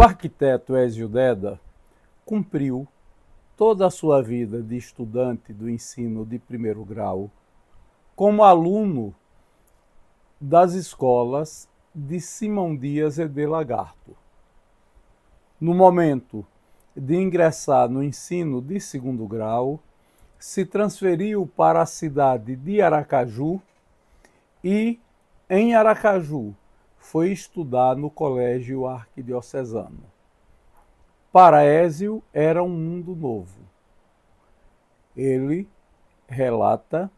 arquiteto Ezio Deda cumpriu toda a sua vida de estudante do ensino de primeiro grau como aluno das escolas de Simão Dias e de Lagarto. No momento de ingressar no ensino de segundo grau, se transferiu para a cidade de Aracaju e, em Aracaju, foi estudar no Colégio Arquidiocesano. Para Ezio, era um mundo novo. Ele relata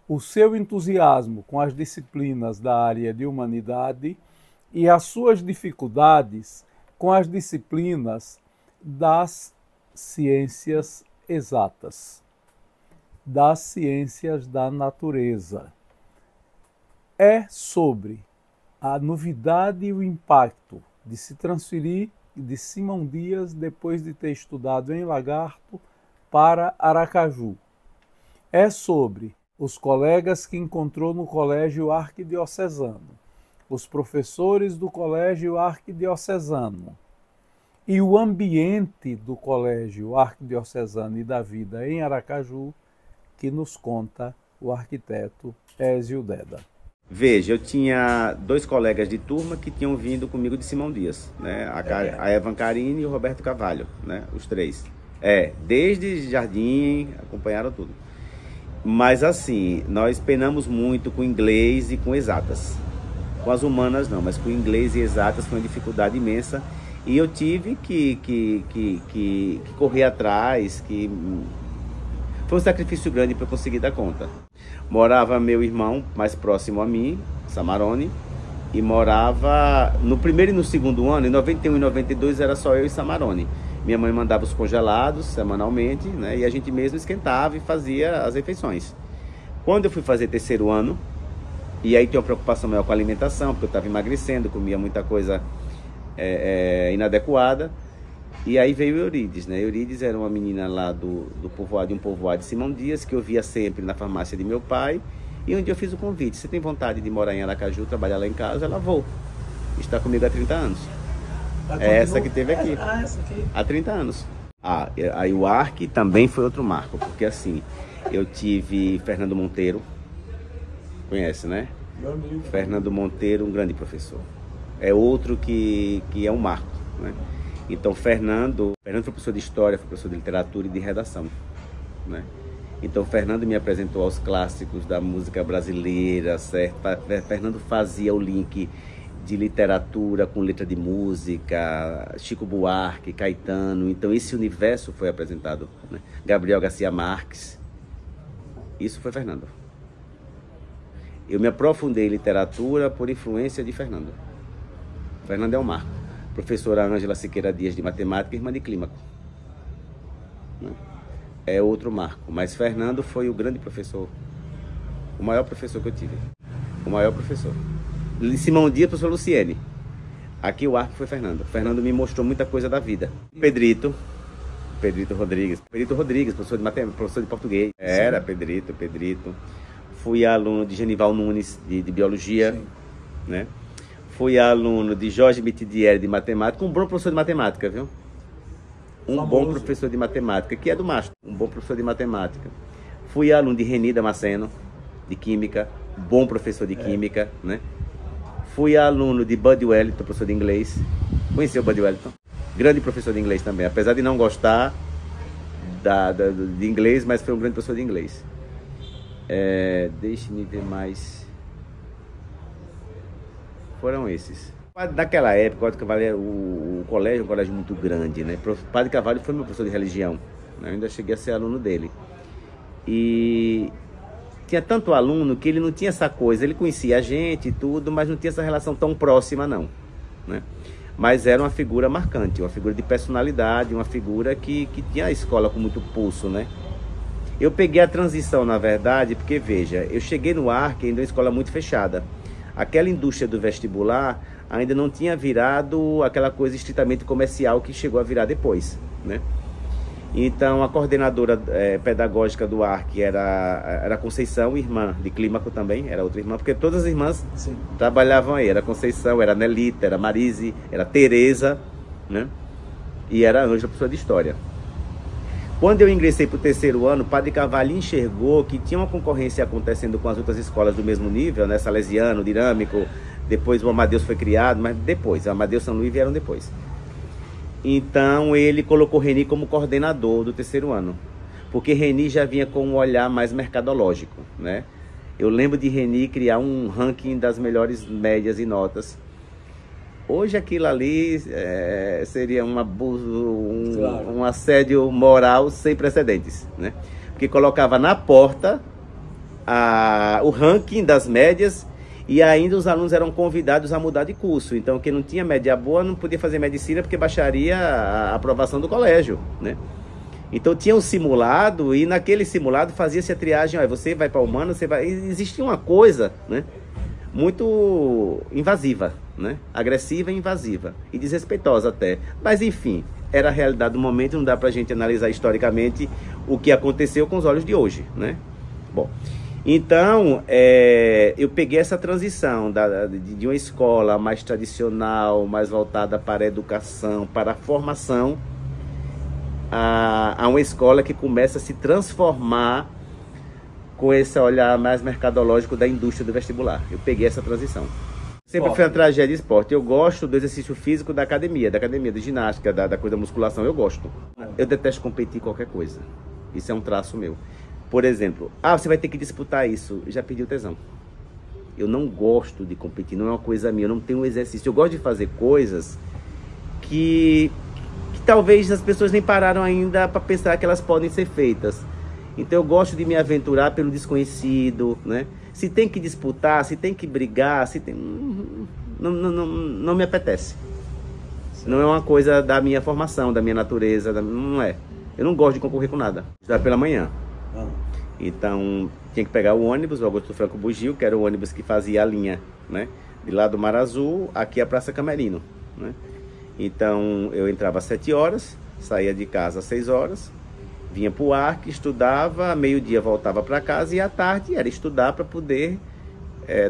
o seu entusiasmo com as disciplinas da área de humanidade e as suas dificuldades com as disciplinas das ciências exatas, das ciências da natureza. É sobre a novidade e o impacto de se transferir de Simão Dias, depois de ter estudado em Lagarto, para Aracaju. É sobre os colegas que encontrou no Colégio Arquidiocesano, os professores do Colégio Arquidiocesano e o ambiente do Colégio Arquidiocesano e da vida em Aracaju, que nos conta o arquiteto Ezio Deda. Veja, eu tinha dois colegas de turma que tinham vindo comigo de Simão Dias, né? A Evan Carine e o Roberto Carvalho, né? Os três. Desde jardim, acompanharam tudo. Mas assim, nós penamos muito com inglês e com exatas. Com as humanas não, mas com inglês e exatas foi uma dificuldade imensa. E eu tive que correr atrás, foi um sacrifício grande para eu conseguir dar conta. Morava meu irmão mais próximo a mim, Samarone, e morava no primeiro e no segundo ano, em 91 e 92 era só eu e Samarone. Minha mãe mandava os congelados semanalmente, né, e a gente mesmo esquentava e fazia as refeições. Quando eu fui fazer terceiro ano, e aí tinha uma preocupação maior com a alimentação, porque eu estava emagrecendo, comia muita coisa inadequada. E aí veio Eurides, né? Eurides era uma menina lá do povoado, de um povoado de Simão Dias, que eu via sempre na farmácia de meu pai. E um dia eu fiz o convite: você tem vontade de morar em Aracaju, trabalhar lá em casa? Ela: vou. Está comigo há 30 anos. É essa que teve aqui. Essa aqui. Há 30 anos. Aí o Arque também foi outro marco, porque assim, eu tive Fernando Monteiro, conhece, né? Meu amigo. Fernando Monteiro, um grande professor. É outro que é um marco, né? Então, Fernando foi professor de História, foi professor de Literatura e de Redação, né? Então, Fernando me apresentou aos clássicos da música brasileira, certo? Fernando fazia o link de literatura com letra de música, Chico Buarque, Caetano. Então, esse universo foi apresentado, né? Gabriel Garcia Marques. Isso foi Fernando. Eu me aprofundei em literatura por influência de Fernando. Fernando é um marco. Professora Ângela Siqueira Dias de Matemática, irmã de Clímaco. É outro marco. Mas Fernando foi o grande professor. O maior professor que eu tive. O maior professor. Simão Dias, professor Luciene. Aqui o arco foi Fernando. Fernando me mostrou muita coisa da vida. Pedrito Rodrigues, professor de matemática, professor de português. Era Pedrito. Fui aluno de Genival Nunes, de biologia. Sim. Né? Fui aluno de Jorge Mitidieri de matemática, um bom professor de matemática, viu? Bom professor de matemática, que é do Mastro, um bom professor de matemática. Fui aluno de Reni Damasceno, de química, bom professor de química, né? Fui aluno de Bud Wellington, professor de inglês. Conheceu o Bud Wellington? Grande professor de inglês também, apesar de não gostar de inglês, mas foi um grande professor de inglês. Deixe-me ver mais. Foram esses. Naquela época, o colégio é um colégio muito grande, né? O Padre Carvalho foi meu professor de religião, né? Eu ainda cheguei a ser aluno dele. E tinha tanto aluno que ele não tinha essa coisa, ele conhecia a gente e tudo, mas não tinha essa relação tão próxima não, né? Mas era uma figura marcante, uma figura de personalidade, uma figura que tinha a escola com muito pulso, né? Eu peguei a transição, na verdade, porque veja, eu cheguei no Arque ainda uma escola muito fechada. Aquela indústria do vestibular ainda não tinha virado aquela coisa estritamente comercial que chegou a virar depois, né? Então, a coordenadora pedagógica do Arque era Conceição, irmã de Clímaco também, era outra irmã, porque todas as irmãs trabalhavam aí. Era Conceição, era Nelita, era Marise, era Tereza, né? E era a Ângela, professora de História. Quando eu ingressei para o terceiro ano, o Padre Carvalho enxergou que tinha uma concorrência acontecendo com as outras escolas do mesmo nível, né? Salesiano, Dinâmico, depois o Amadeus foi criado, mas depois, o Amadeus e São Luís vieram depois. Então ele colocou Reni como coordenador do terceiro ano, porque Reni já vinha com um olhar mais mercadológico, né? Eu lembro de Reni criar um ranking das melhores médias e notas. Hoje aquilo ali seria um abuso, claro, um assédio moral sem precedentes, né? Porque colocava na porta o ranking das médias e ainda os alunos eram convidados a mudar de curso. Então quem não tinha média boa não podia fazer medicina porque baixaria a aprovação do colégio, né? Então tinha um simulado e naquele simulado fazia-se a triagem, ó, você vai para humanas, você vai... Existia uma coisa, né, muito invasiva, né, agressiva e invasiva e desrespeitosa até. Mas enfim, era a realidade do momento, não dá pra gente analisar historicamente o que aconteceu com os olhos de hoje, né? Bom, então eu peguei essa transição de uma escola mais tradicional, mais voltada para a educação, para a formação, a uma escola que começa a se transformar com esse olhar mais mercadológico da indústria do vestibular. Eu peguei essa transição. Sempre foi uma tragédia de esporte. Eu gosto do exercício físico da academia, de ginástica, da coisa da musculação. Eu gosto. Eu detesto competir em qualquer coisa. Isso é um traço meu. Por exemplo, você vai ter que disputar isso. Eu já perdi o tesão. Eu não gosto de competir, não é uma coisa minha. Eu não tenho um exercício. Eu gosto de fazer coisas que talvez as pessoas nem pararam ainda para pensar que elas podem ser feitas. Então eu gosto de me aventurar pelo desconhecido, né? Se tem que disputar, se tem que brigar, se tem... não me apetece. Não é uma coisa da minha formação, da minha natureza, não é. Eu não gosto de concorrer com nada. Estudar pela manhã. Então tinha que pegar o ônibus, o Augusto Franco Bugio, que era o ônibus que fazia a linha, né, de lá do Mar Azul, aqui a Praça Camerino, né? Então eu entrava às 7 horas, saía de casa às 6 horas, vinha para o Arc, estudava, meio-dia voltava para casa e à tarde era estudar para poder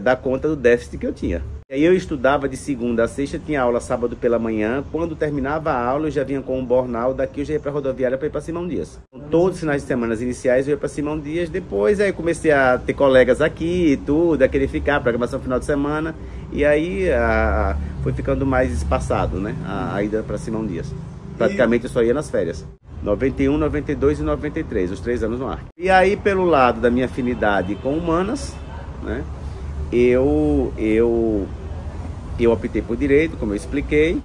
dar conta do déficit que eu tinha. E aí eu estudava de segunda a sexta, tinha aula sábado pela manhã. Quando terminava a aula eu já vinha com um bornal, daqui eu já ia para a rodoviária para ir para Simão Dias. Todos os finais de semana iniciais eu ia para Simão Dias, depois aí comecei a ter colegas aqui e tudo, a querer ficar, programação final de semana, e aí foi ficando mais espaçado, né, a ida para Simão Dias. Praticamente eu só ia nas férias. 91, 92 e 93, os 3 anos no Arc. E aí pelo lado da minha afinidade com humanas, né, eu optei por direito, como eu expliquei.